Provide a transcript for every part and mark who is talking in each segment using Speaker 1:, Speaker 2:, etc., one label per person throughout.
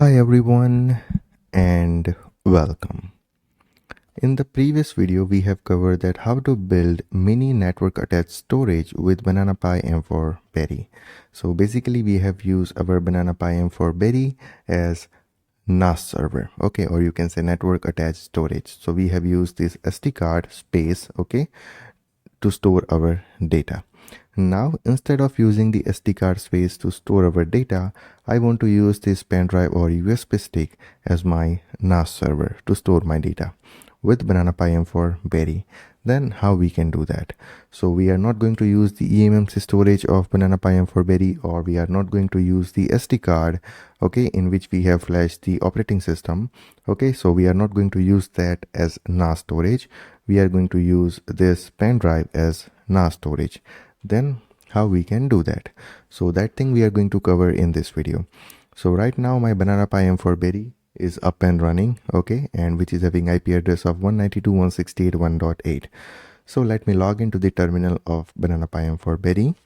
Speaker 1: Hi everyone and welcome. In the previous video we have covered that how to build mini network attached storage with Banana Pi M4 Berry. So basically we have used our Banana Pi M4 Berry as NAS server, okay, or you can say network attached storage. So we have used this SD card space, okay, to store our data. Now, instead of using the SD card space to store our data, I want to use this pen drive or USB stick as my NAS server to store my data with Banana Pi M4 Berry. Then how we can do that? So we are not going to use the eMMC storage of Banana Pi M4 Berry, or we are not going to use the SD card, okay, in which we have flashed the operating system. Okay, so we are not going to use that as NAS storage. We are going to use this pen drive as NAS storage. Then how we can do that? So that thing we are going to cover in this video. So right now my Banana Pi M4 Berry is up and running, okay, and which is having IP address of 192.168.1.8. So let me log into the terminal of Banana Pi M4 Berry.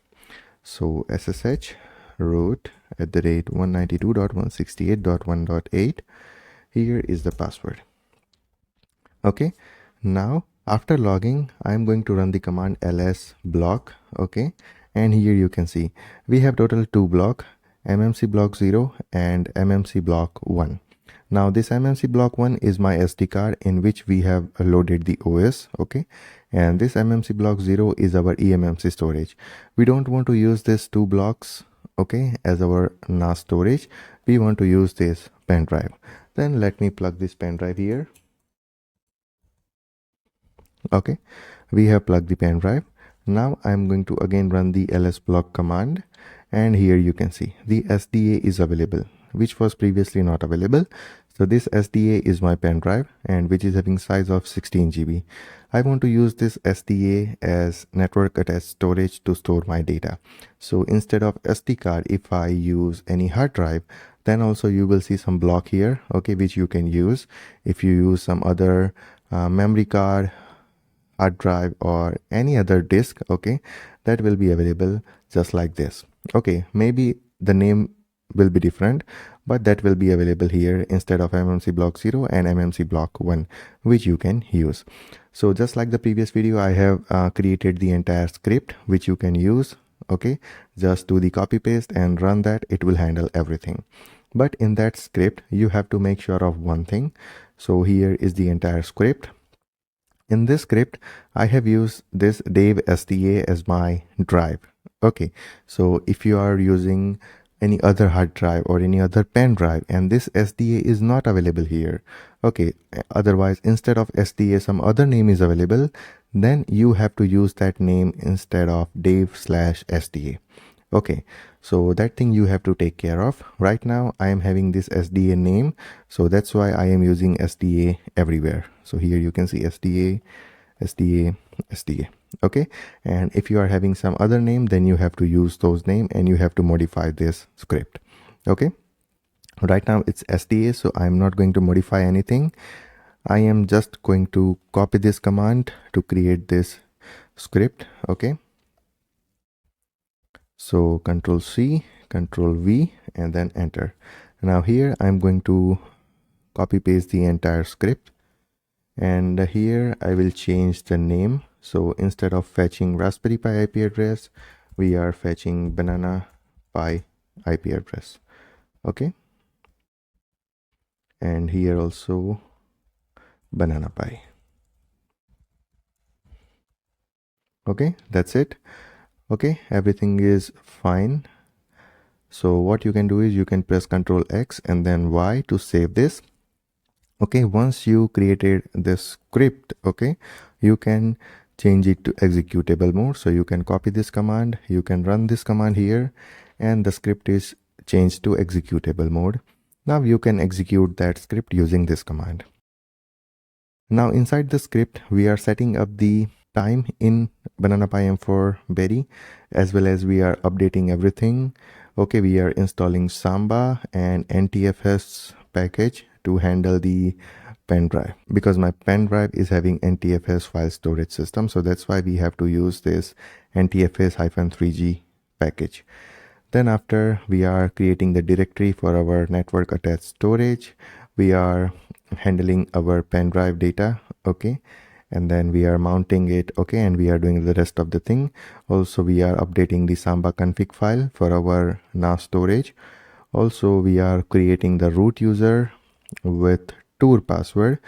Speaker 1: So SSH root @192.168.1.8. Here is the password. Okay, now after logging I'm going to run the command ls block, okay, and here you can see we have total two block, mmc block 0 and mmc block 1. Now this mmc block 1 is my SD card in which we have loaded the OS, okay, and this mmc block 0 is our eMMC storage. We don't want to use this two blocks, okay, as our NAS storage. We want to use this pen drive. Then let me plug this pen drive here. Okay, we have plugged the pen drive. Now I'm going to again run the ls block command, and here you can see the SDA is available, which was previously not available. So this SDA is my pen drive, and which is having size of 16 GB. I want to use this SDA as network attached storage to store my data. So instead of SD card, if I use any hard drive, then also you will see some block here, okay, which you can use. If you use some other memory card, hard drive, or any other disk, okay, that will be available just like this. Okay, maybe the name will be different, but that will be available here instead of mmc block 0 and mmc block 1, which you can use. So just like the previous video, I have created the entire script which you can use, okay. Just do the copy paste and run that, it will handle everything. But in that script you have to make sure of one thing. So here is the entire script. In this script, I have used this Dave SDA as my drive. Okay, so if you are using any other hard drive or any other pen drive and this SDA is not available here, okay, otherwise instead of SDA some other name is available, then you have to use that name instead of Dave/SDA. Okay, so that thing you have to take care of. Right now I am having this SDA name, so that's why I am using SDA everywhere. So here you can see SDA, SDA, SDA. Okay, and if you are having some other name, then you have to use those name and you have to modify this script. Okay, right now it's SDA, so I'm not going to modify anything. I am just going to copy this command to create this script. Okay, so Control C, Control V, and then enter. Now here I'm going to copy paste the entire script, and here I will change the name. So instead of fetching Raspberry Pi IP address, we are fetching Banana Pi IP address. Okay, and here also Banana Pi. Okay, that's it. Okay, everything is fine. So what you can do is you can press Ctrl X and then Y to save this. Okay, once you created this script, okay, you can change it to executable mode. So you can copy this command, you can run this command here, and the script is changed to executable mode. Now you can execute that script using this command. Now inside the script, we are setting up the time in Banana Pi M4 Berry, as well as we are updating everything. Okay, we are installing Samba and NTFS package to handle the pen drive, because my pen drive is having NTFS file storage system. So that's why we have to use this NTFS-3G package. Then after we are creating the directory for our network attached storage, we are handling our pen drive data, okay, and then we are mounting it, okay, and we are doing the rest of the thing. Also we are updating the samba config file for our NAS storage. Also we are creating the root user with tour password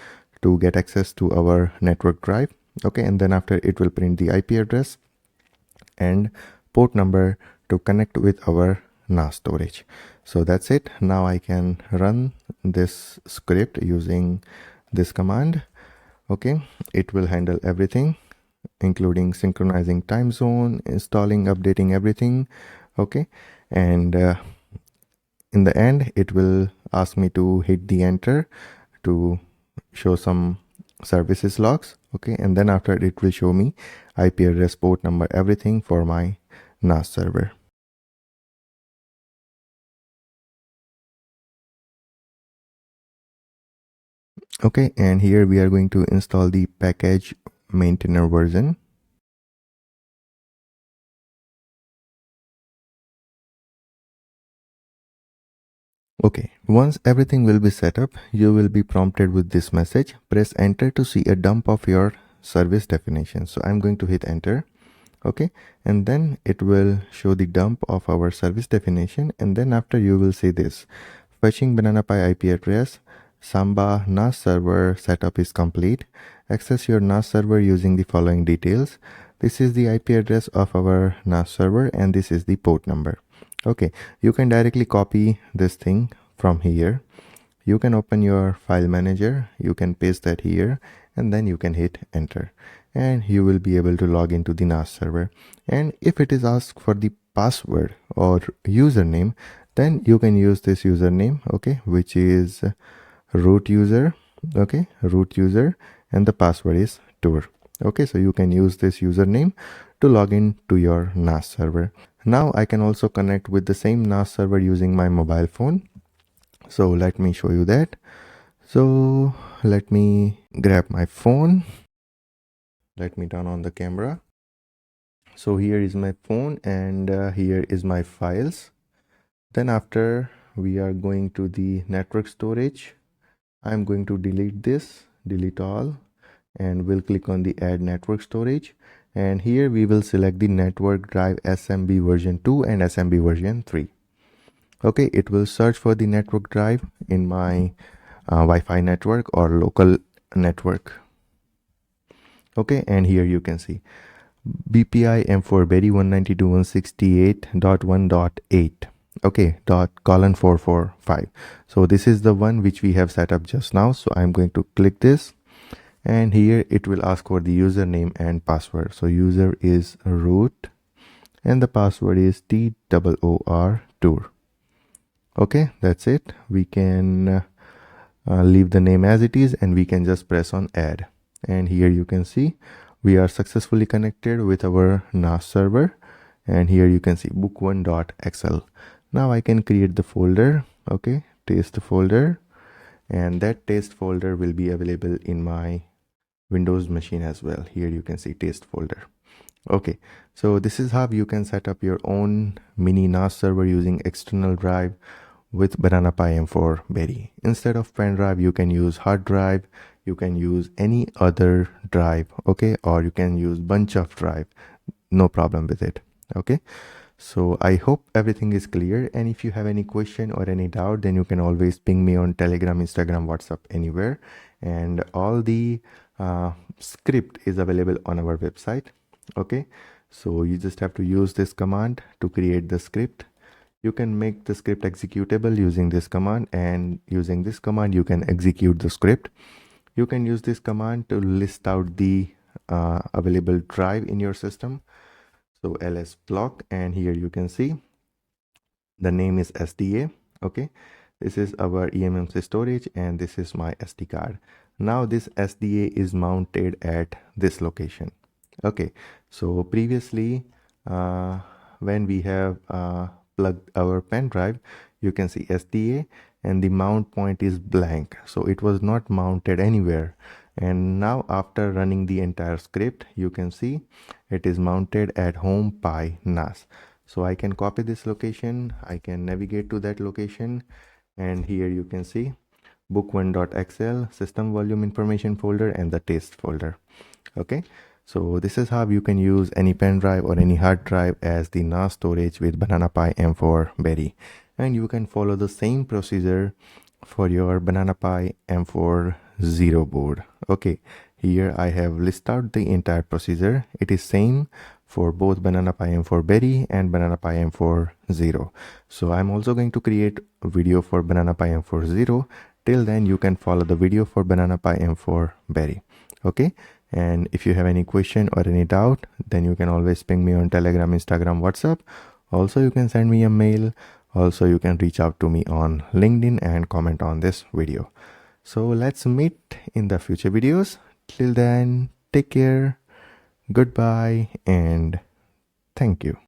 Speaker 1: to get access to our network drive, okay, and then after it will print the IP address and port number to connect with our NAS storage. So that's it. Now I can run this script using this command, okay. It will handle everything, including synchronizing time zone, installing, updating everything, okay. And in the end it will ask me to hit the enter to show some services logs, okay, and then after it will show me IP address, port number, everything for my NAS server. Okay, and here we are going to install the package maintainer version. Okay, once everything will be set up, you will be prompted with this message. Press enter to see a dump of your service definition. So I'm going to hit enter, okay, and then it will show the dump of our service definition, and then after you will see this fetching Banana Pi IP address. Samba NAS server setup is complete. Access your NAS server using the following details. This is the IP address of our NAS server and this is the port number. Okay, you can directly copy this thing from here. You can open your file manager, you can paste that here, and then you can hit enter and you will be able to log into the NAS server. And if it is asked for the password or username, then you can use this username, okay, which is root user, okay, root user, and the password is tour. Okay, so you can use this username to log in to your NAS server. Now I can also connect with the same NAS server using my mobile phone. So let me show you that. So let me grab my phone. Let me turn on the camera. So here is my phone and here is my files. Then after we are going to the network storage. I'm going to delete this, delete all, and we'll click on the add network storage. And here we will select the network drive SMB version 2 and SMB version 3. Okay, it will search for the network drive in my Wi-Fi network or local network. Okay, and here you can see BPI M4 Berry 192.168.1.8. okay, :445. So this is the one which we have set up just now. So I'm going to click this and here it will ask for the username and password. So user is root and the password is TOOR tour. Okay, that's it. We can leave the name as it is and we can just press on add. And here you can see we are successfully connected with our NAS server. And here you can see book1.xl. Now I can create the folder, okay, test folder, and that test folder will be available in my Windows machine as well. Here you can see test folder. Okay, so this is how you can set up your own mini NAS server using external drive with Banana Pi M4 Berry. Instead of pen drive, you can use hard drive, you can use any other drive, okay, or you can use bunch of drive, no problem with it. Okay, so I hope everything is clear, and if you have any question or any doubt, then you can always ping me on Telegram, Instagram, WhatsApp, anywhere. And all the script is available on our website. Okay, so you just have to use this command to create the script. You can make the script executable using this command, and using this command you can execute the script. You can use this command to list out the available drive in your system. So ls block, and here you can see the name is SDA. Okay, this is our eMMC storage and this is my SD card. Now this SDA is mounted at this location. Okay, so previously when we have plugged our pen drive, you can see SDA and the mount point is blank, so it was not mounted anywhere. And now after running the entire script, you can see it is mounted at home Pi NAS. So I can copy this location, I can navigate to that location, and here you can see book1.xl, system volume information folder, and the test folder. Okay, so this is how you can use any pen drive or any hard drive as the NAS storage with Banana Pi M4 Berry, and you can follow the same procedure for your Banana Pi M4 Zero board. Okay, here I have listed out the entire procedure. It is same for both Banana Pi M4 Berry and Banana Pi M4 Zero. So I'm also going to create a video for Banana Pi M4 Zero. Till then you can follow the video for Banana Pi M4 Berry. Okay, and if you have any question or any doubt, then you can always ping me on Telegram, Instagram, WhatsApp. Also you can send me a mail. Also you can reach out to me on LinkedIn and comment on this video. So let's meet in the future videos. Till then, take care, goodbye, and thank you.